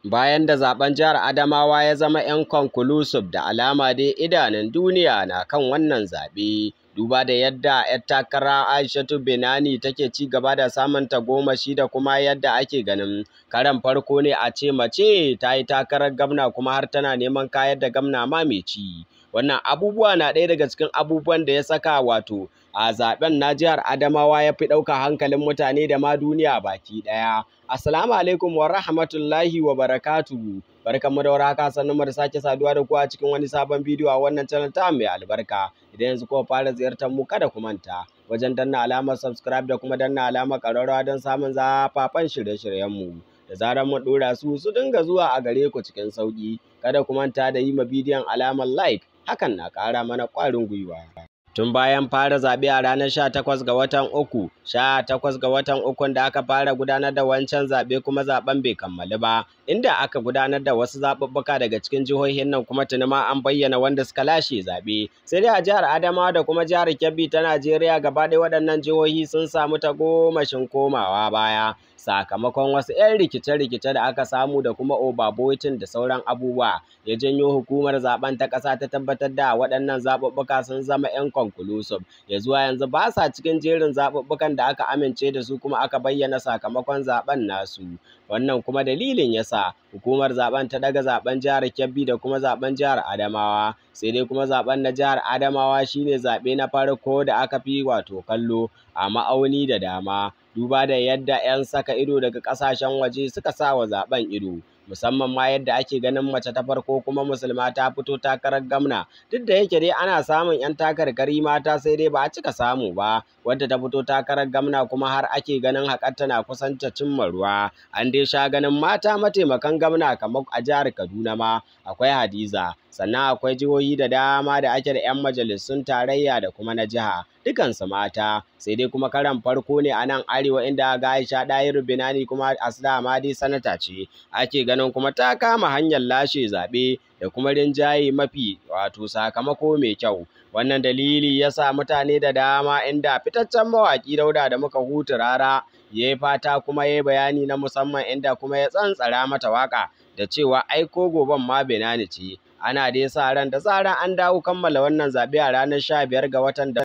Bayan da zaben jihar Adamawa ya zama inconclusive, da alama dai idanun duniya na kan wannan zaɓe, duba da yadda 'yar takara Aisha binani take ci gaba da samun tagomashi da kuma yadda ake ganin karan farko ne a ce mace ta yi takarar gwamna kuma har tana neman kayar da gwamna ma mai ci. Wannan abubuwa na ɗaya daga cikin abubuwan da ya saka wato a zaben na jihar Adamawa ya fi ɗauka hankalin mutane da ma duniya baki ɗaya. Assalamu alaikum wa rahmatullahi wa barakatuhu. Barkanmu da warhaka, sannunmu da sake saduwa da ku a cikin wani sabon bidiyo a wannan channel ta mai albarka. Idan yanzu kuma fara ziyartar mu, kada ku manta wajen danna alamar subscribe da kuma danna alamar ƙararrawa don samun zafafan shirye-shiryenmu. Da zarar mun ɗora su dinga zuwa a gare ku cikin sauƙi. Kada ku manta da yi ma bidiyon alamar like, hakan na ƙara mana ƙwarin gwiwa. Tun bayan fara zaɓe a ranar 18 ga watan uku, 18 ga watan ukun da aka fara gudanar da wancan zaɓe kuma zaɓen bai kammalu ba, inda aka gudanar da wasu zaɓuɓɓuka daga cikin jihohin nan kuma tuni ma an bayyana wanda suka lashe zaɓe. Sai dai a jihar Adamawa da kuma jihar Kebbi ta Najeriya gaba ɗaya waɗannan jihohi sun samu tagomashin komawa baya, sakamakon wasu 'yan rikice-rikice da aka samu da kuma overvoting da sauran abubuwa, ya janyo hukumar zaben ta ƙasa ta tabbatar da waɗannan zaɓuɓɓuka sun zama inconclusive. Ya zuwa yanzu ba sa cikin jerin zaɓuɓɓukan da aka amince da su kuma aka bayyana sakamakon zaben nasu. Wannan kuma dalilin yasa hukumar zaben ta daga zaben jihar Kebbi da kuma zaben jihar Adamawa. Sai dai kuma zaben na jihar Adamawa shine zaɓe na farko da aka fi wato kallo a ma'auni da dama, duba da yadda 'yan saka ido daga ƙasashen waje suka sa wa zaben ido, musamman ma yadda ake ganin mace ta farko kuma musulma ta fito takarar gwamna. Duk da yake dai ana samun 'yan takarkari mata, sai dai ba a cika samu ba wadda ta fito takarar gwamna kuma har ake ganin haƙar tana kusanta cimma ruwa. An dai sha ganin mata mataimakan gwamna kamar a jihar Kaduna ma akwai Hadiza, sannan akwai jihohi da dama da ake da 'yan majalisun tarayya da kuma na jiha, dukansu mata. Sai dai kuma karan farko ne a nan arewa inda ga Aisha binani kuma asda ma dai sanata ce, ake ganin kuma ta kama hanyar lashe zaɓe da kuma rinjaye mafi wato sakamako mai kyau. Wannan dalili ya sa mutane da dama, inda fitaccen mawaƙi Dauda da muka hutu Rara ya yi fata kuma ya yi bayani na musamman, inda kuma ya tsantsara mata waƙa da cewa ai ko goben ma binani ce. Ana dai sa ran da zaran an dawo kammala wannan zaɓe a ranar 15 ga watan da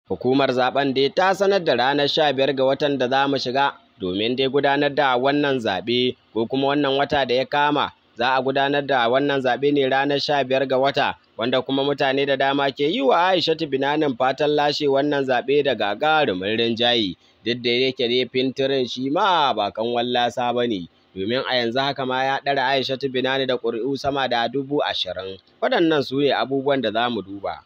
hukumar zaben dai ta sanar da ranar 15 ga watan da za mu shiga domin dai gudanar da wannan zaɓe, ko kuma wannan wata da ya kama za a gudanar da wannan zaɓe ne ranar 15 ga wata, wanda kuma mutane da dama ke yi wa Aisha binanin fatan lashe wannan zaɓe da gagarumin rinjaye. Duk da yake dai fintirin shi ma ba kan wallasa ba ne, domin a yanzu haka ma ya ɗara Aisha binani da ƙuri'u sama da 20,000. Waɗannan su ne abubuwan da za mu duba.